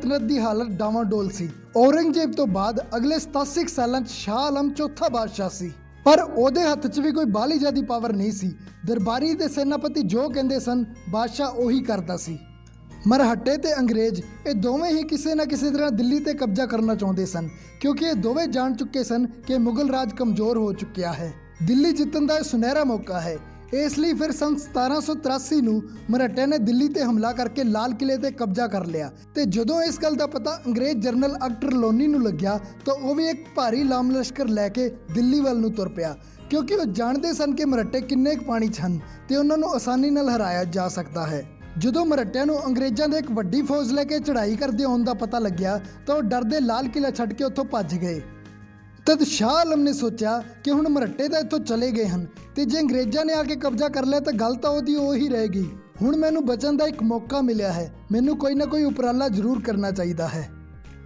सल्तनत की हालत डावाडोल सी। औरंगजेब तो बाद अगले 87 सालों शाह आलम चौथा बादशाह सी, पर ਉਹਦੇ हथ च भी कोई बाली ज़्यादा पावर नहीं सी। दरबारी ते सेनापति जो कहते सन बादशाह उही करता सी। मरहट्टे ते अंग्रेज ये दोवें ही किसी न किसी तरह दिल्ली ते कब्जा करना चाहते सन, क्योंकि ये दोवें जान चुके सन कि मुगल राज कमजोर हो चुकिया है। दिल्ली जितन का सुनहरा मौका है। इसलिए फिर सन 1783 ਨੂੰ ਮਰਾਠਿਆਂ ਨੇ ਦਿੱਲੀ ਤੇ ਹਮਲਾ ਕਰਕੇ ਲਾਲ ਕਿਲੇ ਤੇ ਕਬਜ਼ਾ ਕਰ ਲਿਆ ਤੇ ਜਦੋਂ ਇਸ ਗੱਲ ਦਾ ਪਤਾ ਅੰਗਰੇਜ਼ ਜਨਰਲ ਅਕਟਰ ਲੋਨੀ ਨੂੰ ਲੱਗਿਆ ਤਾਂ ਉਹ ਵੀ ਇੱਕ ਭਾਰੀ ਲਾਮ ਲਸ਼ਕਰ ਲੈ ਕੇ ਦਿੱਲੀ ਵੱਲ ਨੂੰ ਤੁਰ ਪਿਆ, ਕਿਉਂਕਿ ਉਹ ਜਾਣਦੇ ਸਨ ਕਿ ਮਰਾਠੇ ਕਿੰਨੇ ਕੁ ਪਾਣੀ 'ਚ ਹਨ ਤੇ ਉਹਨਾਂ ਨੂੰ ਆਸਾਨੀ ਨਾਲ ਹਰਾਇਆ ਜਾ ਸਕਦਾ ਹੈ। ਜਦੋਂ ਮਰਾਠਿਆਂ ਨੂੰ ਅੰਗਰੇਜ਼ਾਂ ਦੇ ਇੱਕ ਵੱਡੀ ਫੌਜ ਲੈ ਕੇ ਚੜ੍ਹਾਈ ਕਰਦੇ ਆਉਣ ਦਾ ਪਤਾ ਲੱਗਿਆ ਤਾਂ ਉਹ ਡਰਦੇ ਲਾਲ ਕਿਲਾ ਛੱਡ ਕੇ ਉੱਥੋਂ ਭੱਜ ਗਏ। तद शाह आलम ने सोचा कि हुण मराठे तो इत्थों चले गए हैं तो जे अंग्रेज़ों ने आके कब्जा कर लिया तो गल तो वो ही रहेगी। हुण मैनू बचन का एक मौका मिला है, मैनू कोई ना कोई उपराला जरूर करना चाहिए है।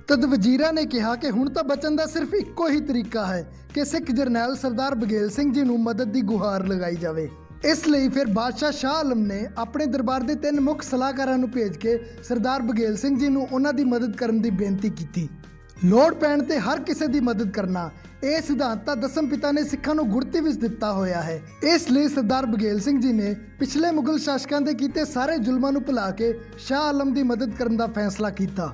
तद वजीरा ने कहा कि हुण तो बचन का सिर्फ इक्को ही तरीका है कि सिख जरनैल सरदार बघेल सिंह जी नूं मदद की गुहार लगाई जाए। इसलिए फिर बादशाह शाह आलम ने अपने दरबार के 3 मुख सलाहकारां नूं भेज के सरदार बघेल सिंह जी नूं उन्हां दी मदद करन दी बेनती की। लोड़ पैण ते हर किसी की मदद करना यह सिद्धांत दसम पिता ने सिखा नूं गुरती विच दिता होया है। इसलिए सरदार बघेल सिंह जी ने पिछले मुगल शासकों के कीते सारे जुल्मां नूं भुला के शाह आलम की मदद करने का फैसला किया।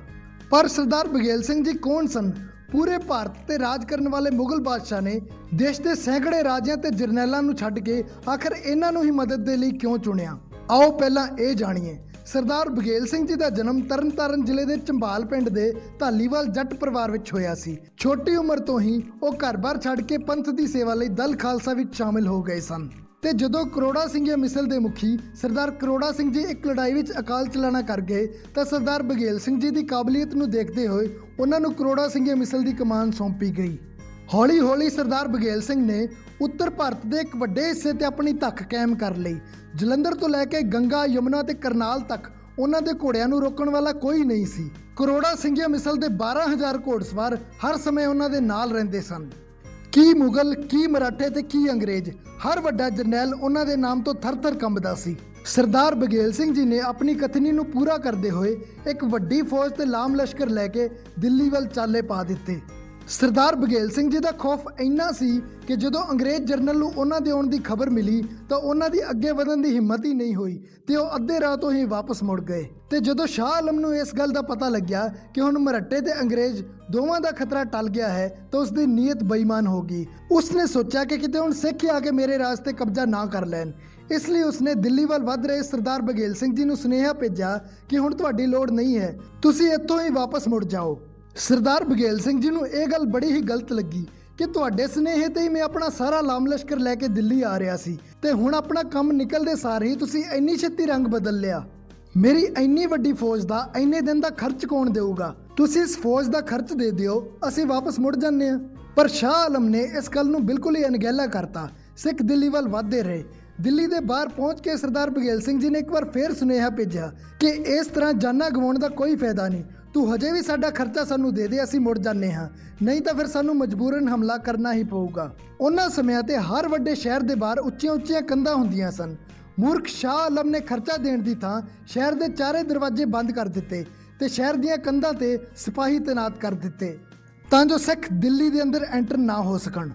पर सरदार बघेल सिंह जी कौन सन? पूरे भारत ते राज करने वाले मुगल बादशाह ने देश के सैकड़े राजियां ते जरनैलों नूं छड्ड के आखिर इन्हां नूं ही मदद दे लई क्यों चुनिया? आओ पहलां ये जाणीए। सरदार बघेल सिंह जी का जन्म तरनतारन जिले के चंबाल पिंड के धालीवाल जट परिवार विच होया सी। छोटी उम्र तो ही वो घर-बार छड्ड के पंथ की सेवा लई दल खालसा विच शामिल हो गए सन ते जदों करोड़ा सिंघिया मिसल के मुखी सरदार करोड़ा सिंह जी एक लड़ाई विच अकाल चलाना कर गए तो सरदार बघेल सिंह जी की काबलियत नूं देखते हुए उन्हां नूं करोड़ा सिंघिया मिसल की कमान सौंपी गई। हौली हौली सरदार बघेल सिंह ने उत्तर भारत के एक वड्डे हिस्से ते अपनी धक कायम कर ली। जलंधर तो लैके गंगा यमुना ते करनाल तक उन्हां दे घोड़ियां नूं रोकण वाला कोई नहीं सी। करोड़ा सिंघिया मिसल के 12,000 घोड़सवार हर समय उन्हां दे नाल रहिंदे सन। की मुगल, की मराठे ते की अंग्रेज, हर वड्डा जरनैल उन्हां दे नाम तो थर थर कंबदा सी। सरदार बघेल सिंह जी ने अपनी कथनी नूं पूरा करते हुए एक वड्डी फौज ते लाम लश्कर लैके दिल्ली वल चाले पा दिते। सरदार बघेल सिंह जी का खौफ इन्ना सी कि जदों अंग्रेज जरनल नूं उन्हां दे आउण दी खबर मिली तो उन्हां दी अगे वधन दी हिम्मत ही नहीं हुई ते वो अद्धे राह तो ही वापस मुड़ गए। ते जदों शाह आलम नूं इस गल का पता लग्या कि हुण मराठे ते अंग्रेज दोवां दा खतरा टल गया है तो उसकी नीयत बेईमान हो गई। उसने सोचा कि किते हुण सिख ही आके मेरे राज ते कब्जा ना कर लैन। इसलिए उसने दिल्ली वाल वध रहे सरदार बघेल सिंह जी नूं सुनेहा भेजा कि हुण तुहाडी लोड़ नहीं है, तुसीं इत्थों ही वापस मुड़ जाओ। सरदार बघेल सिंह जी नूं यह गल बड़ी ही गलत लगी कि तुहाडे सुनेहे ते ही मैं अपना सारा लाम लश्कर लैके दिल्ली आ रहा सी ते हुण अपना काम निकलदे सार ही तुसीं इन्नी छेती रंग बदल लिया। मेरी इन्नी वड्डी फौज का इन्ने दिन का खर्च कौन देऊगा? तुसीं इस फौज का खर्च दे दिओ, असीं वापस मुड़ जाने। पर शाह आलम ने इस गल नूं बिल्कुल ही अनगैला करता। सिख दिल्ली वाल वधदे रहे। दिल्ली के बाहर पहुंच के सरदार बघेल सिंह जी ने एक बार फिर सुनेहा भेजा कि इस तरह जाना गवाउण का कोई फायदा नहीं, तू हजे भी साडा खर्चा सानू दे दे, असीं मुड़ जाने हाँ, नहीं तो फिर सानू मजबूरन हमला करना ही पऊगा। उन्हां समयां ते हर वड्डे शहर के बाहर उच्चियां उच्चियां कंधां हुंदियां सन। मूर्ख शाह आलम ने खर्चा देण दी थां शहर के चारे दरवाजे बंद कर दिते ते शहर दीयां कंधां ते सिपाही तैनात कर दिते तां जो सिख दिल्ली के अंदर एंटर ना हो सकण।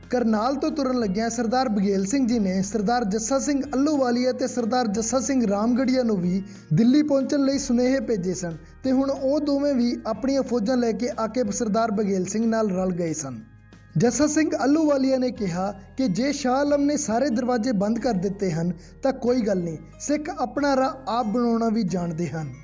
करनाल तो तुरन लग्या सरदार बघेल सिंह जी ने सरदार जस्सा सिंह अल्लूवालिया ते सरदार जस्सा सिंह रामगढ़िया नूं भी दिल्ली पहुंचण लई सुनेहे भेजे सन ते हुण ओह दोवें भी अपणियां फौजां लैके आके सरदार बघेल सिंह नाल रल गए सन। जस्सा सिंह अल्लूवालिया ने कहा कि जे शाह आलम ने सारे दरवाजे बंद कर दिते हैं तो कोई गल नहीं, सिख अपना राह आप बनाउणा भी जाणदे हन।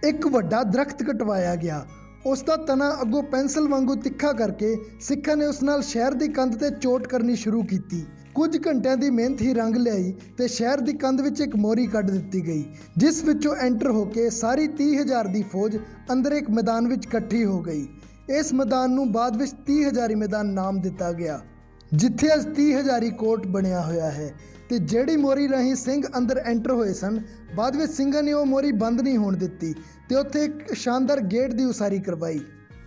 एक वड्डा दरख्त कटवाया गया, उसका तना अगों पेंसिल वांगू तिखा करके सिखां ने उस नाल शहर की कंध ते चोट करनी शुरू की। कुछ घंटिया की मेहनत ही रंग लियाई तो शहर की कंध विच एक मोरी कढ़ दी गई, जिस विचों एंटर होके सारी 30,000 की फौज अंदर एक मैदान विच इकट्ठी हो गई। इस मैदान नूं बाद विच 30,000 मैदान नाम दिता गया, जिथे अज 30,000 कोट बनया होया है। तो जिहड़ी मोरी राही सिंह अंदर एंटर होए सन, बाद विच सिंघां ने वो मोरी बंद नहीं होण दित्ती ते उत्थे एक शानदार गेट की उसारी करवाई,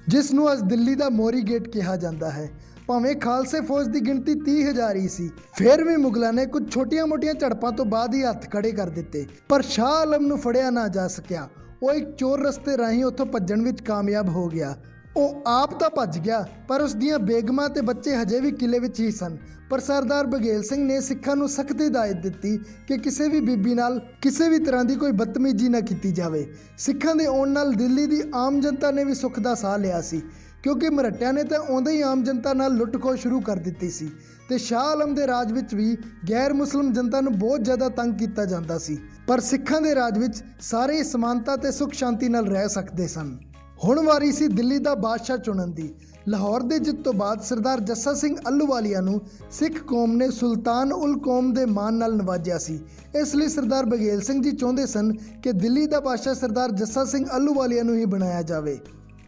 जिस नूं अज दिल्ली का मोरी गेट कहा जाता है। भावें खालसे फौज की गिनती 30,000 ही सी, फिर भी मुगलों ने कुछ छोटिया मोटिया झड़पों तो बाद ही हथ खड़े कर दिते, पर शाह आलम नूं फड़िया ना जा सकिया। ਉਹ ਇੱਕ ਚੋਰ ਰਸਤੇ ਰਾਹੀਂ ਉੱਥੋਂ ਭੱਜਣ ਵਿੱਚ ਕਾਮਯਾਬ ਹੋ ਗਿਆ। ਉਹ ਆਪ ਤਾਂ ਭੱਜ ਗਿਆ, ਪਰ ਉਸ ਦੀਆਂ ਬੇਗਮਾਂ ਤੇ ਬੱਚੇ ਹਜੇ ਵੀ ਕਿਲੇ ਵਿੱਚ ਹੀ ਸਨ। ਪਰ ਸਰਦਾਰ ਬਘੇਲ ਸਿੰਘ ਨੇ ਸਿੱਖਾਂ ਨੂੰ ਸਖਤ ਹਦਾਇਤ ਦਿੱਤੀ ਕਿ ਕਿਸੇ ਵੀ ਬੀਬੀ ਨਾਲ ਕਿਸੇ ਵੀ ਤਰ੍ਹਾਂ ਦੀ ਕੋਈ ਬਦਤਮੀਜ਼ੀ ਨਾ ਕੀਤੀ ਜਾਵੇ। ਸਿੱਖਾਂ ਦੇ ਆਉਣ ਨਾਲ ਦਿੱਲੀ ਦੀ ਆਮ ਜਨਤਾ ਨੇ ਵੀ ਸੁੱਖ ਦਾ ਸਾਹ ਲਿਆ ਸੀ, ਕਿਉਂਕਿ ਮਰਹੱਟਿਆਂ ਨੇ ਤਾਂ ਆਉਂਦੇ ਹੀ ਆਮ ਜਨਤਾ ਨਾਲ ਲੁੱਟ-ਖੋਹ ਸ਼ੁਰੂ ਕਰ ਦਿੱਤੀ ਸੀ ਤੇ ਸ਼ਾਹ ਆਲਮ ਦੇ ਰਾਜ ਵਿੱਚ ਵੀ ਗੈਰ ਮੁਸਲਿਮ ਜਨਤਾ ਨੂੰ ਬਹੁਤ ਜ਼ਿਆਦਾ ਤੰਗ ਕੀਤਾ ਜਾਂਦਾ ਸੀ। ਪਰ ਸਿੱਖਾਂ ਦੇ ਰਾਜ ਵਿੱਚ ਸਾਰੇ ਸਮਾਨਤਾ ਤੇ ਸੁੱਖ ਸ਼ਾਂਤੀ ਨਾਲ ਰਹਿ ਸਕਦੇ ਸਨ। ਹੁਣ ਵਾਰੀ ਸੀ ਦਿੱਲੀ ਦਾ ਬਾਦਸ਼ਾਹ ਚੁਣਨ ਦੀ। ਲਾਹੌਰ ਦੇ ਜਿੱਤ ਤੋਂ ਬਾਅਦ ਸਰਦਾਰ ਜੱਸਾ ਸਿੰਘ ਅੱਲੂਵਾਲੀਆ ਨੂੰ ਸਿੱਖ ਕੌਮ ਨੇ ਸੁਲਤਾਨ ਉਲ ਕੌਮ ਦੇ ਮਾਣ ਨਾਲ ਨਵਾਜਿਆ ਸੀ। ਇਸ ਲਈ ਸਰਦਾਰ ਬਘੇਲ ਸਿੰਘ ਜੀ ਚਾਹੁੰਦੇ ਸਨ ਕਿ ਦਿੱਲੀ ਦਾ ਬਾਦਸ਼ਾਹ ਸਰਦਾਰ ਜੱਸਾ ਸਿੰਘ ਅੱਲੂਵਾਲੀਆ ਨੂੰ ਹੀ ਬਣਾਇਆ ਜਾਵੇ।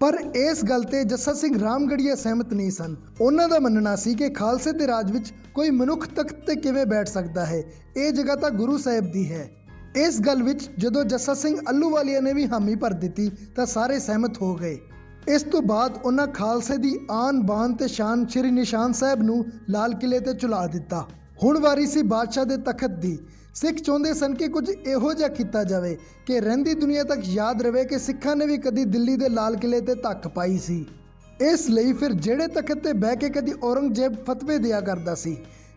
ਪਰ ਇਸ ਗੱਲ ਤੇ ਜੱਸਾ ਸਿੰਘ ਰਾਮਗੜੀਆ ਸਹਿਮਤ ਨਹੀਂ ਸਨ। ਉਹਨਾਂ ਦਾ ਮੰਨਣਾ ਸੀ ਕਿ ਖਾਲਸੇ ਦੇ ਰਾਜ ਵਿੱਚ ਕੋਈ ਮਨੁੱਖ ਤਖਤ ਤੇ ਕਿਵੇਂ ਬੈਠ ਸਕਦਾ ਹੈ, ਇਹ ਜਗ੍ਹਾ ਤਾਂ ਗੁਰੂ ਸਾਹਿਬ ਦੀ ਹੈ। ਇਸ ਗੱਲ ਵਿੱਚ ਜਦੋਂ ਜੱਸਾ ਸਿੰਘ ਅੱਲੂਵਾਲੀਆ ਨੇ ਵੀ ਹਾਮੀ ਭਰ ਦਿੱਤੀ ਤਾਂ ਸਾਰੇ ਸਹਿਮਤ ਹੋ ਗਏ। ਇਸ ਤੋਂ ਬਾਅਦ ਉਹਨਾਂ ਖਾਲਸੇ ਦੀ ਆਨ ਬਾਨ ਤੇ ਸ਼ਾਨ ਸ਼੍ਰੀ ਨਿਸ਼ਾਨ ਸਾਹਿਬ ਨੂੰ ਲਾਲ ਕਿਲੇ ਤੇ ਚੁਲਾ ਦਿੱਤਾ। ਹੁਣ ਵਾਰੀ ਸੀ ਬਾਦਸ਼ਾਹ ਦੇ ਤਖਤ ਦੀ। ਸਿੱਖ ਚਾਹੁੰਦੇ ਸਨ ਕਿ ਕੁਝ ਇਹੋ ਜਿਹਾ ਕੀਤਾ ਜਾਵੇ ਕਿ ਰਹਿੰਦੀ ਦੁਨੀਆ ਤੱਕ ਯਾਦ ਰਵੇ ਕਿ ਸਿੱਖਾਂ ਨੇ ਵੀ ਕਦੀ ਦਿੱਲੀ ਦੇ ਲਾਲ ਕਿਲੇ ਤੇ ਧੱਕ ਪਾਈ ਸੀ। ਇਸ ਲਈ ਫਿਰ ਜਿਹੜੇ ਤਖਤ ਤੇ ਬਹਿ ਕੇ ਕਦੀ ਔਰੰਗਜ਼ੇਬ ਫਤਵੇ ਦਿਆ ਕਰਦਾ ਸੀ,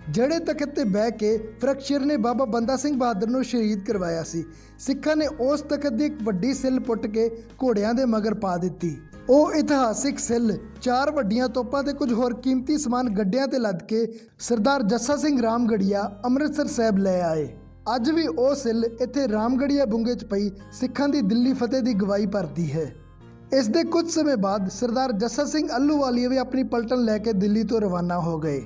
ਜਿਹੜੇ ਤਖਤ ਤੇ ਬਹਿ ਕੇ ਫਰਖਸ਼ੀਰ ਨੇ ਬਾਬਾ ਬੰਦਾ ਸਿੰਘ ਬਹਾਦਰ ਨੂੰ ਸ਼ਹੀਦ ਕਰਵਾਇਆ ਸੀ, ਸਿੱਖਾਂ ਨੇ ਉਸ ਤਖਤ ਦੀ ਇੱਕ ਵੱਡੀ ਸਿੱਲ ਪੁੱਟ ਕੇ ਘੋੜਿਆਂ ਦੇ ਮਗਰ ਪਾ ਦਿੱਤੀ। ਉਹ ਇਤਿਹਾਸਿਕ ਸਿੱਲ 4 ਵੱਡੀਆਂ ਤੋਪਾਂ ਤੇ ਕੁਝ ਹੋਰ ਕੀਮਤੀ ਸਮਾਨ ਗੱਡਿਆਂ ਤੇ ਲੱਦ ਕੇ ਸਰਦਾਰ ਜੱਸਾ ਸਿੰਘ ਰਾਮਗੜੀਆ ਅੰਮ੍ਰਿਤਸਰ ਸਾਹਿਬ ਲੈ ਆਏ। ਅੱਜ ਵੀ ਉਹ ਸਿੱਲ ਇੱਥੇ ਰਾਮਗੜੀਆ ਬੁੰਗੇ 'ਚ ਪਈ ਸਿੱਖਾਂ ਦੀ ਦਿੱਲੀ ਫਤਿਹ ਦੀ ਗਵਾਹੀ ਭਰਦੀ ਹੈ। ਇਸ ਦੇ ਕੁਝ ਸਮੇਂ ਬਾਅਦ ਸਰਦਾਰ ਜੱਸਾ ਸਿੰਘ ਅੱਲੂਵਾਲੀਆ ਵੀ ਆਪਣੀ ਪਲਟਨ ਲੈ ਕੇ ਦਿੱਲੀ ਤੋਂ ਰਵਾਨਾ ਹੋ ਗਏ।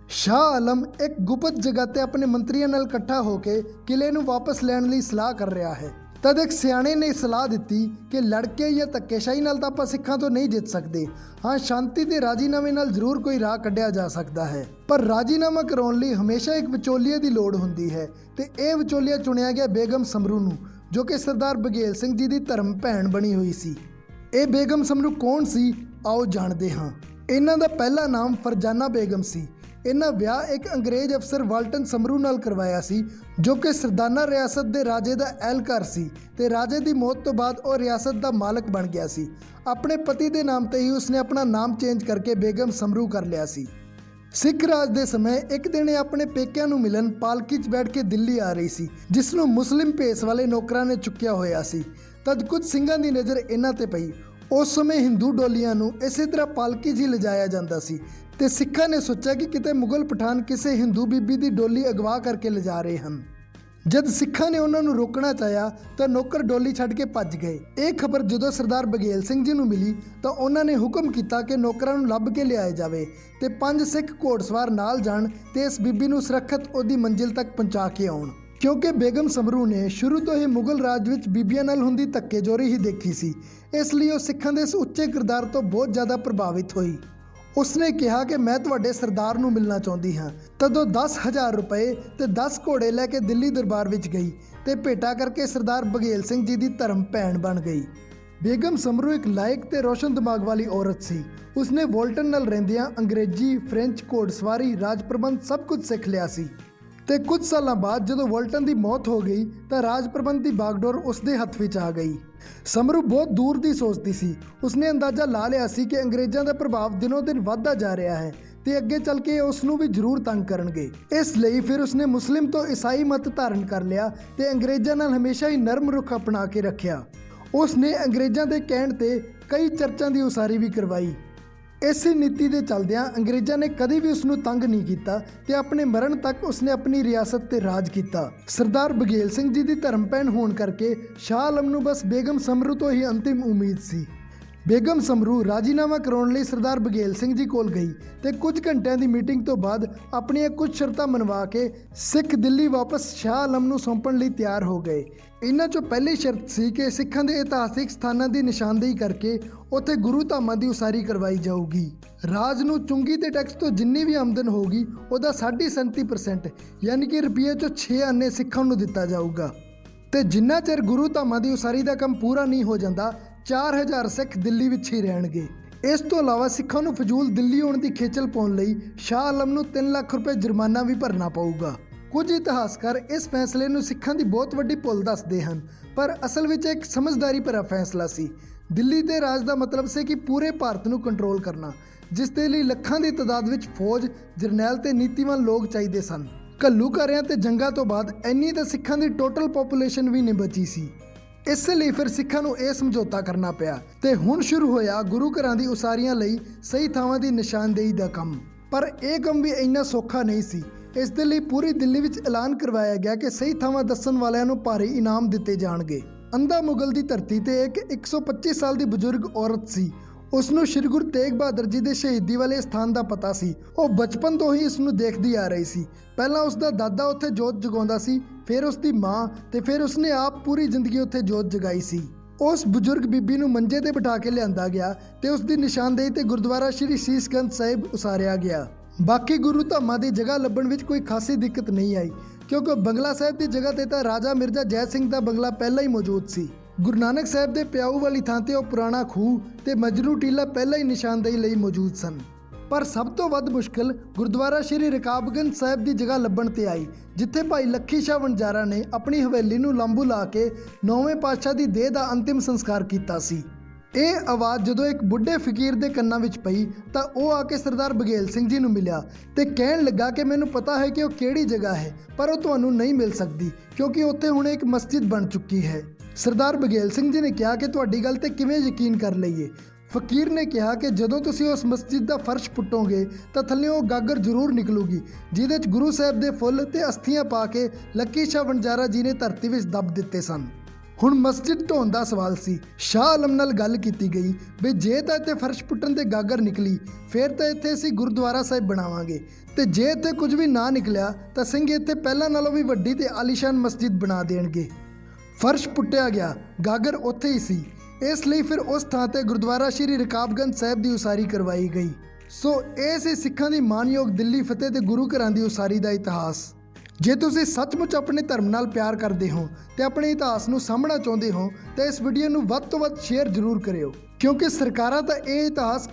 ਸ਼ਾਹ ਆਲਮ ਇੱਕ ਗੁਪਤ ਜਗ੍ਹਾ ਤੇ ਆਪਣੇ ਮੰਤਰੀਆਂ ਨਾਲ ਇਕੱਠਾ ਹੋ ਕੇ ਕਿਲੇ ਨੂੰ ਵਾਪਸ ਲੈਣ ਲਈ ਸਲਾਹ ਕਰ ਰਿਹਾ ਹੈ। ਤਦ ਇੱਕ ਸਿਆਣੇ ਨੇ ਸਲਾਹ ਦਿੱਤੀ ਕਿ ਲੜਕੇ ਜਾਂ ਧੱਕੇਸ਼ਾਹੀ ਨਾਲ ਤਾਂ ਆਪਾਂ ਸਿੱਖਾਂ ਤੋਂ ਨਹੀਂ ਜਿੱਤ ਸਕਦੇ। ਹਾਂ, ਸ਼ਾਂਤੀ ਤੇ ਰਾਜੀਨਾਮੇ ਨਾਲ ਜ਼ਰੂਰ ਕੋਈ ਰਾਹ ਕੱਢਿਆ ਜਾ ਸਕਦਾ ਹੈ, ਪਰ ਰਾਜੀਨਾਮਾ ਕਰਾਉਣ ਲਈ ਹਮੇਸ਼ਾ ਇੱਕ ਵਿਚੋਲੀਏ ਦੀ ਲੋੜ ਹੁੰਦੀ ਹੈ ਤੇ ਇਹ ਵਿਚੋਲੀਆ ਚੁਣਿਆ ਗਿਆ ਬੇਗਮ ਸਮਰੂ ਨੂੰ, ਜੋ ਕਿ ਸਰਦਾਰ ਬਘੇਲ ਸਿੰਘ ਜੀ ਦੀ ਧਰਮ ਭੈਣ ਬਣੀ ਹੋਈ ਸੀ। ਇਹ ਬੇਗਮ ਸਮਰੂ ਕੌਣ ਸੀ, ਆਓ ਜਾਣਦੇ ਹਾਂ। ਇਹਨਾਂ ਦਾ ਪਹਿਲਾ ਨਾਮ ਫਰਜ਼ਾਨਾ ਬੇਗਮ ਸੀ। ਇਹਨਾਂ ਵਿਆਹ ਇੱਕ ਅੰਗਰੇਜ਼ ਅਫਸਰ ਵਾਲਟਨ ਸਮਰੂ ਨਾਲ ਕਰਵਾਇਆ ਸੀ, ਜੋ ਕਿ ਸਰਦਾਨਾ ਰਿਆਸਤ ਦੇ ਰਾਜੇ ਦਾ ਅਹਿਲਕਾਰ ਸੀ ਤੇ ਰਾਜੇ ਦੀ ਮੌਤ ਤੋਂ ਬਾਅਦ ਉਹ ਰਿਆਸਤ ਦਾ ਮਾਲਕ ਬਣ ਗਿਆ ਸੀ। ਆਪਣੇ ਪਤੀ ਦੇ ਨਾਮ ਤੇ ਹੀ ਉਸਨੇ ਆਪਣਾ ਨਾਮ ਚੇਂਜ ਕਰਕੇ ਬੇਗਮ ਸਮਰੂ ਕਰ ਲਿਆ ਸੀ। ਸਿੱਖ ਰਾਜ ਦੇ ਸਮੇਂ ਇੱਕ ਦਿਨ ਇਹ ਆਪਣੇ ਪੇਕਿਆਂ ਨੂੰ ਮਿਲਣ ਪਾਲਕੀ 'ਚ ਬੈਠ ਕੇ ਦਿੱਲੀ ਆ ਰਹੀ ਸੀ, ਜਿਸ ਨੂੰ ਮੁਸਲਿਮ ਭੇਸ ਵਾਲੇ ਨੌਕਰਾਂ ਨੇ ਚੁੱਕਿਆ ਹੋਇਆ ਸੀ। ਤਦ ਕੁਝ ਸਿੰਘਾਂ ਦੀ ਨਜ਼ਰ ਇਹਨਾਂ ਤੇ ਪਈ। ਉਸ ਸਮੇਂ ਹਿੰਦੂ ਡੋਲੀਆਂ ਨੂੰ ਇਸੇ ਤਰ੍ਹਾਂ ਪਾਲਕੀ 'ਚ ਹੀ ਲਿਜਾਇਆ ਜਾਂਦਾ ਸੀ ਤੇ ਸਿੱਖਾਂ ਨੇ ਸੋਚਿਆ ਕਿ ਕਿਤੇ ਮੁਗਲ ਪਠਾਨ ਕਿਸੇ ਹਿੰਦੂ ਬੀਬੀ ਦੀ ਡੋਲੀ ਅਗਵਾ ਕਰਕੇ ਲਿਜਾ ਰਹੇ ਹਨ। ਜਦ ਸਿੱਖਾਂ ਨੇ ਉਹਨਾਂ ਨੂੰ ਰੋਕਣਾ ਚਾਹਿਆ ਤਾਂ ਨੌਕਰ ਡੋਲੀ ਛੱਡ ਕੇ ਭੱਜ ਗਏ। ਇਹ ਖਬਰ ਜਦੋਂ ਸਰਦਾਰ ਬਘੇਲ ਸਿੰਘ ਜੀ ਨੂੰ ਮਿਲੀ ਤਾਂ ਉਹਨਾਂ ਨੇ ਹੁਕਮ ਕੀਤਾ ਕਿ ਨੌਕਰਾਂ ਨੂੰ ਲੱਭ ਕੇ ਲਿਆਇਆ ਜਾਵੇ ਤੇ 5 ਸਿੱਖ ਘੋੜਸਵਾਰ ਨਾਲ ਜਾਣ ਤੇ ਇਸ ਬੀਬੀ ਨੂੰ ਸੁਰੱਖਿਅਤ ਉਹਦੀ ਮੰਜ਼ਿਲ ਤੱਕ ਪਹੁੰਚਾ ਕੇ ਆਉਣ। ਕਿਉਂਕਿ ਬੇਗਮ ਸਮਰੂ ਨੇ ਸ਼ੁਰੂ ਤੋਂ ਹੀ ਮੁਗਲ ਰਾਜ ਵਿੱਚ ਬੀਬੀਆਂ ਨਾਲ ਹੁੰਦੀ ਧੱਕੇਜੋਰੀ ਹੀ ਦੇਖੀ ਸੀ, ਇਸ ਲਈ ਉਹ ਸਿੱਖਾਂ ਦੇ ਇਸ ਉੱਚੇ ਕਿਰਦਾਰ ਤੋਂ ਬਹੁਤ ਜ਼ਿਆਦਾ ਪ੍ਰਭਾਵਿਤ ਹੋਈ। ਉਸਨੇ ਕਿਹਾ ਕਿ ਮੈਂ ਤੁਹਾਡੇ ਸਰਦਾਰ ਨੂੰ ਮਿਲਣਾ ਚਾਹੁੰਦੀ ਹਾਂ। ਤਦੋਂ 10,000 ਰੁਪਏ ਤੇ 10 ਘੋੜੇ ਲੈ ਕੇ ਦਿੱਲੀ ਦਰਬਾਰ ਵਿੱਚ ਗਈ ਤੇ ਭੇਟਾ ਕਰਕੇ ਸਰਦਾਰ ਬਘੇਲ ਸਿੰਘ ਜੀ ਦੀ ਧਰਮ ਭੈਣ ਬਣ ਗਈ। ਬੇਗਮ ਸਮਰੂ ਇੱਕ ਲਾਇਕ ਤੇ ਰੋਸ਼ਨ ਦਿਮਾਗ ਵਾਲੀ ਔਰਤ ਸੀ। ਉਸਨੇ ਵਾਲਟਨ ਨਾਲ ਰਹਿੰਦਿਆਂ ਅੰਗਰੇਜ਼ੀ, ਫ੍ਰੈਂਚ, ਘੋੜਸਵਾਰੀ, ਰਾਜ ਪ੍ਰਬੰਧ ਸਭ ਕੁਝ ਸਿੱਖ ਲਿਆ ਸੀ ਤੇ ਕੁਝ ਸਾਲਾਂ ਬਾਅਦ ਜਦੋਂ ਵਾਲਟਨ ਦੀ ਮੌਤ ਹੋ ਗਈ ਤਾਂ ਰਾਜ ਪ੍ਰਬੰਧ ਦੀ ਬਾਗਡੋਰ ਉਸਦੇ ਹੱਥ ਵਿੱਚ ਆ ਗਈ। ਸਮਰੂ ਬਹੁਤ ਦੂਰ ਦੀ ਸੋਚਦੀ ਸੀ। ਉਸਨੇ ਅੰਦਾਜ਼ਾ ਲਾ ਲਿਆ ਸੀ ਕਿ ਅੰਗਰੇਜ਼ਾਂ ਦਾ ਪ੍ਰਭਾਵ ਦਿਨੋਂ ਦਿਨ ਵੱਧਦਾ ਜਾ ਰਿਹਾ ਹੈ ਤੇ ਅੱਗੇ ਚੱਲ ਕੇ ਉਸ ਨੂੰ ਵੀ ਜ਼ਰੂਰ ਤੰਗ ਕਰਨਗੇ। ਇਸ ਲਈ ਫਿਰ ਉਸਨੇ ਮੁਸਲਿਮ ਤੋਂ ਈਸਾਈ ਮਤ ਧਾਰਨ ਕਰ ਲਿਆ ਤੇ ਅੰਗਰੇਜ਼ਾਂ ਨਾਲ ਹਮੇਸ਼ਾ ਹੀ ਨਰਮ ਰੁਖ ਅਪਣਾ ਕੇ ਰੱਖਿਆ। ਉਸਨੇ ਅੰਗਰੇਜ਼ਾਂ ਦੇ ਕਹਿਣ ਤੇ ਕਈ ਚਰਚਾਂ ਦੀ ਉਸਾਰੀ ਵੀ ਕਰਵਾਈ। ਇਸੇ ਨੀਤੀ ਦੇ ਚੱਲਦਿਆਂ ਅੰਗਰੇਜ਼ਾਂ ਨੇ ਕਦੇ ਵੀ ਉਸ ਨੂੰ ਤੰਗ ਨਹੀਂ ਕੀਤਾ ਤੇ ਆਪਣੇ ਮਰਨ ਤੱਕ ਉਸਨੇ ਆਪਣੀ ਰਿਆਸਤ ਤੇ ਰਾਜ ਕੀਤਾ। ਸਰਦਾਰ ਬਘੇਲ ਸਿੰਘ ਜੀ ਦੀ ਧਰਮ ਭੈਣ ਹੋਣ ਕਰਕੇ ਸ਼ਾਹ ਆਲਮ ਨੂੰ ਬਸ ਬੇਗਮ ਸਮਰੂ ਤੋਂ ਹੀ ਅੰਤਿਮ ਉਮੀਦ ਸੀ। ਬੇਗਮ ਸਮਰੂ ਰਾਜੀਨਾਮਾ ਕਰਾਉਣ ਲਈ ਸਰਦਾਰ ਬਘੇਲ ਸਿੰਘ ਜੀ ਕੋਲ ਗਈ ਤੇ ਕੁਝ ਘੰਟਿਆਂ ਦੀ ਮੀਟਿੰਗ ਤੋਂ ਬਾਅਦ ਆਪਣੀਆਂ ਕੁਝ ਸ਼ਰਤਾਂ ਮੰਨਵਾ ਕੇ ਸਿੱਖ ਦਿੱਲੀ ਵਾਪਸ ਸ਼ਾਹ ਆਲਮ ਨੂੰ ਸੌਂਪਣ ਲਈ ਤਿਆਰ ਹੋ ਗਏ। ਇਹਨਾਂ 'ਚੋਂ ਪਹਿਲੀ ਸ਼ਰਤ ਸੀ ਕਿ ਸਿੱਖਾਂ ਦੇ ਇਤਿਹਾਸਿਕ ਸਥਾਨਾਂ ਦੀ ਨਿਸ਼ਾਨਦੇਹੀ ਕਰਕੇ ਉੱਥੇ ਗੁਰੂ ਧਾਮਾਂ ਦੀ ਉਸਾਰੀ ਕਰਵਾਈ ਜਾਊਗੀ। ਰਾਜ ਨੂੰ ਚੁੰਗੀ ਤੇ ਟੈਕਸ ਤੋਂ ਜਿੰਨੀ ਵੀ ਆਮਦਨ ਹੋਊਗੀ ਉਹਦਾ 37.5% ਯਾਨੀ ਕਿ ਰੁਪਈਏ 'ਚੋਂ 6 ਆਨੇ ਸਿੱਖਾਂ ਨੂੰ ਦਿੱਤਾ ਜਾਊਗਾ ਤੇ ਜਿੰਨਾ ਚਿਰ ਗੁਰੂ ਧਾਮਾਂ ਦੀ ਉਸਾਰੀ ਦਾ ਕੰਮ ਪੂਰਾ ਨਹੀਂ ਹੋ ਜਾਂਦਾ 4000 ਸਿੱਖ ਦਿੱਲੀ ਵਿੱਚ ਹੀ ਰਹਿਣਗੇ। ਇਸ ਤੋਂ ਇਲਾਵਾ ਸਿੱਖਾਂ ਨੂੰ ਫਜ਼ੂਲ ਦਿੱਲੀ ਆਉਣ ਦੀ ਖੇਚਲ ਪਾਉਣ ਲਈ ਸ਼ਾਹ ਆਲਮ ਨੂੰ 3 ਲੱਖ ਰੁਪਏ ਜੁਰਮਾਨਾ ਵੀ ਭਰਨਾ ਪਊਗਾ। ਕੁਝ ਇਤਿਹਾਸਕਾਰ ਇਸ ਫੈਸਲੇ ਨੂੰ ਸਿੱਖਾਂ ਦੀ ਬਹੁਤ ਵੱਡੀ ਭੁੱਲ ਦੱਸਦੇ ਹਨ, ਪਰ ਅਸਲ ਵਿੱਚ ਇੱਕ ਸਮਝਦਾਰੀ ਭਰਾ ਫੈਸਲਾ ਸੀ। ਦਿੱਲੀ ਦੇ ਰਾਜ ਦਾ ਮਤਲਬ ਸੀ ਕਿ ਪੂਰੇ ਭਾਰਤ ਨੂੰ ਕੰਟਰੋਲ ਕਰਨਾ, ਜਿਸ ਦੇ ਲਈ ਲੱਖਾਂ ਦੀ ਤਾਦਾਦ ਵਿੱਚ ਫੌਜ, ਜਰਨੈਲ ਤੇ ਨੀਤੀਵਾਨ ਲੋਕ ਚਾਹੀਦੇ ਸਨ। ਘੱਲੂਘਾਰਿਆਂ ਤੇ ਜੰਗਾਂ ਤੋਂ ਬਾਅਦ ਇੰਨੀ ਤਾਂ ਸਿੱਖਾਂ ਦੀ ਟੋਟਲ ਪੋਪੂਲੇਸ਼ਨ ਵੀ ਨਹੀਂ ਬਚੀ ਸੀ। ਇਸ ਲਈ ਫਿਰ ਸਿੱਖਾਂ ਨੂੰ ਇਹ ਸਮਝੌਤਾ ਕਰਨਾ ਪਿਆ ਤੇ ਹੁਣ ਸ਼ੁਰੂ ਹੋਇਆ ਗੁਰੂ ਘਰਾਂ ਦੀ ਉਸਾਰੀਆਂ ਲਈ ਸਹੀ ਥਾਵਾਂ ਦੀ ਨਿਸ਼ਾਨਦੇਹੀ ਦਾ ਕੰਮ। ਪਰ ਇਹ ਕੰਮ ਵੀ ਇੰਨਾ ਸੌਖਾ ਨਹੀਂ ਸੀ। ਇਸ ਦੇ ਲਈ ਪੂਰੀ ਦਿੱਲੀ ਵਿੱਚ ਐਲਾਨ ਕਰਵਾਇਆ ਗਿਆ ਕਿ ਸਹੀ ਥਾਵਾਂ ਦੱਸਣ ਵਾਲਿਆਂ ਨੂੰ ਭਾਰੀ ਇਨਾਮ ਦਿੱਤੇ ਜਾਣਗੇ। ਅੰਧਾ ਮੁਗਲ ਦੀ ਧਰਤੀ ਤੇ ਇੱਕ 125 ਸਾਲ ਦੀ ਬਜ਼ੁਰਗ ਔਰਤ ਸੀ। ਉਸ ਨੂੰ ਸ਼੍ਰੀ ਗੁਰੂ ਤੇਗ ਬਹਾਦਰ ਜੀ ਦੇ ਸ਼ਹੀਦੀ ਵਾਲੇ ਸਥਾਨ ਦਾ ਪਤਾ ਸੀ। ਉਹ ਬਚਪਨ ਤੋਂ ਹੀ ਇਸ ਨੂੰ ਦੇਖਦੀ ਆ ਰਹੀ ਸੀ। ਪਹਿਲਾਂ ਉਸ ਦਾ ਦਾਦਾ ਉੱਥੇ ਜੋਤ ਜਗਾਉਂਦਾ ਸੀ, ਫਿਰ ਉਸ ਦੀ ਮਾਂ ਤੇ ਫਿਰ ਉਸਨੇ ਆਪ ਪੂਰੀ ਜ਼ਿੰਦਗੀ ਉੱਥੇ ਜੋਤ ਜਗਾਈ ਸੀ। ਉਸ ਬਜ਼ੁਰਗ ਬੀਬੀ ਨੂੰ ਮੰਜੇ ਤੇ ਬਿਠਾ ਕੇ ਲਿਆਂਦਾ ਗਿਆ ਤੇ ਉਸ ਦੀ ਨਿਸ਼ਾਨਦੇਹੀ ਤੇ ਗੁਰਦੁਆਰਾ ਸ਼੍ਰੀ ਸੀਸਗੰਜ ਸਾਹਿਬ ਉਸਾਰਿਆ ਗਿਆ। ਬਾਕੀ ਗੁਰੂ ਧਾਮਾਂ ਦੀ ਜਗ੍ਹਾ ਲੱਭਣ ਵਿੱਚ ਕੋਈ ਖਾਸੀ ਦਿੱਕਤ ਨਹੀਂ ਆਈ, ਕਿਉਂਕਿ ਬੰਗਲਾ ਸਾਹਿਬ ਦੀ ਜਗ੍ਹਾ ਤੇ ਤਾਂ ਰਾਜਾ ਮਿਰਜ਼ਾ ਜੈ ਸਿੰਘ ਦਾ ਬੰਗਲਾ ਪਹਿਲਾਂ ਹੀ ਮੌਜੂਦ ਸੀ। ਗੁਰੂ ਨਾਨਕ ਸਾਹਿਬ ਦੇ ਪਿਆਊ ਵਾਲੀ ਥਾਂ ਤੇ ਉਹ ਪੁਰਾਣਾ ਖੂਹ ਤੇ ਮਜਰੂ ਟੀਲਾ ਪਹਿਲਾਂ ਹੀ ਨਿਸ਼ਾਨਦੇਹੀ ਲਈ ਮੌਜੂਦ ਸਨ। ਪਰ ਸਭ ਤੋਂ ਵੱਧ ਮੁਸ਼ਕਲ ਗੁਰਦੁਆਰਾ ਸ਼੍ਰੀ ਰਕਾਬਗੰਜ ਸਾਹਿਬ ਦੀ ਜਗ੍ਹਾ ਲੱਭਣ ਤੇ ਆਈ, ਜਿੱਥੇ ਭਾਈ ਲੱਖੀ ਸ਼ਾਹ ਵਣਜਾਰਾ ਨੇ ਆਪਣੀ ਹਵੇਲੀ ਨੂੰ ਲਾਂਬੂ ਲਾ ਕੇ 9ਵੇਂ ਪਾਤਸ਼ਾਹ ਦੀ ਦੇਹ ਦਾ ਅੰਤਿਮ ਸੰਸਕਾਰ ਕੀਤਾ ਸੀ। ਇਹ ਆਵਾਜ਼ ਜਦੋਂ ਇੱਕ ਬੁੱਢੇ ਫਕੀਰ ਦੇ ਕੰਨਾਂ ਵਿੱਚ ਪਈ ਤਾਂ ਉਹ ਆ ਕੇ ਸਰਦਾਰ ਬਘੇਲ ਸਿੰਘ ਜੀ ਨੂੰ ਮਿਲਿਆ ਤੇ ਕਹਿਣ ਲੱਗਾ ਕਿ ਮੈਨੂੰ ਪਤਾ ਹੈ ਕਿ ਉਹ ਕਿਹੜੀ ਜਗ੍ਹਾ ਹੈ, ਪਰ ਉਹ ਤੁਹਾਨੂੰ ਨਹੀਂ ਮਿਲ ਸਕਦੀ ਕਿਉਂਕਿ ਉੱਥੇ ਹੁਣ ਇੱਕ ਮਸਜਿਦ ਬਣ ਚੁੱਕੀ ਹੈ। ਸਰਦਾਰ ਬਘੇਲ ਸਿੰਘ ਜੀ ਨੇ ਕਿਹਾ ਕਿ ਤੁਹਾਡੀ ਗੱਲ ਤੇ ਕਿਵੇਂ ਯਕੀਨ ਕਰ ਲਈਏ। ਫਕੀਰ ਨੇ ਕਿਹਾ ਕਿ ਜਦੋਂ ਤੁਸੀਂ ਉਸ ਮਸਜਿਦ ਦਾ ਫਰਸ਼ ਪੁੱਟੋਗੇ ਤਾਂ ਥੱਲਿਓਂ ਉਹ ਗਾਗਰ ਜ਼ਰੂਰ ਨਿਕਲੂਗੀ, ਜਿਹਦੇ 'ਚ ਗੁਰੂ ਸਾਹਿਬ ਦੇ ਫੁੱਲ ਤੇ ਅਸਥੀਆਂ ਪਾ ਕੇ ਲੱਕੀ ਸ਼ਾਹ ਵਣਜਾਰਾ ਜੀ ਨੇ ਧਰਤੀ ਵਿੱਚ ਦੱਬ ਦਿੱਤੇ ਸਨ। ਹੁਣ ਮਸਜਿਦ ਢਾਉਣ ਦਾ ਸਵਾਲ ਸੀ। ਸ਼ਾਹ ਆਲਮ ਨਾਲ ਗੱਲ ਕੀਤੀ ਗਈ ਵੀ ਜੇ ਤਾਂ ਇੱਥੇ ਫਰਸ਼ ਪੁੱਟਣ ਤੇ ਗਾਗਰ ਨਿਕਲੀ, ਫਿਰ ਤਾਂ ਇੱਥੇ ਅਸੀਂ ਗੁਰਦੁਆਰਾ ਸਾਹਿਬ ਬਣਾਵਾਂਗੇ, ਤੇ ਜੇ ਇੱਥੇ ਕੁਝ ਵੀ ਨਾ ਨਿਕਲਿਆ ਤਾਂ ਸਿੰਘ ਇੱਥੇ ਪਹਿਲਾਂ ਨਾਲੋਂ ਵੀ ਵੱਡੀ ਤੇ ਆਲੀਸ਼ਾਨ ਮਸਜਿਦ ਬਣਾ ਦੇਣਗੇ। ਫਰਸ਼ ਪੁੱਟਿਆ ਗਿਆ, ਗਾਗਰ ਉੱਥੇ ਹੀ ਸੀ। ਇਸ ਲਈ ਫਿਰ ਉਸ ਥਾਂ ਤੇ ਗੁਰਦੁਆਰਾ ਸ਼੍ਰੀ ਰਕਾਬਗੰਜ ਸਾਹਿਬ ਦੀ ਉਸਾਰੀ ਕਰਵਾਈ ਗਈ। ਸੋ ਇਹ ਸੀ ਸਿੱਖਾਂ ਦੀ ਮਾਨਯੋਗ ਦਿੱਲੀ ਫਤਿਹ ਤੇ ਗੁਰੂ ਘਰਾਂ ਦੀ ਉਸਾਰੀ ਦਾ ਇਤਿਹਾਸ। ਜੇ ਤੁਸੀਂ ਸੱਚਮੁੱਚ ਆਪਣੇ ਧਰਮ ਨਾਲ ਪਿਆਰ ਕਰਦੇ ਹੋ ਤੇ ਆਪਣੇ ਇਤਿਹਾਸ ਨੂੰ ਸਾਂਭਣਾ ਚਾਹੁੰਦੇ ਹੋ ਤਾਂ ਇਸ ਵੀਡੀਓ ਨੂੰ ਵੱਧ ਤੋਂ ਵੱਧ ਸ਼ੇਅਰ ਜ਼ਰੂਰ ਕਰਿਓ, ਕਿਉਂਕਿ ਸਰਕਾਰਾਂ ਤਾਂ ਇਹ ਇਤਿਹਾਸ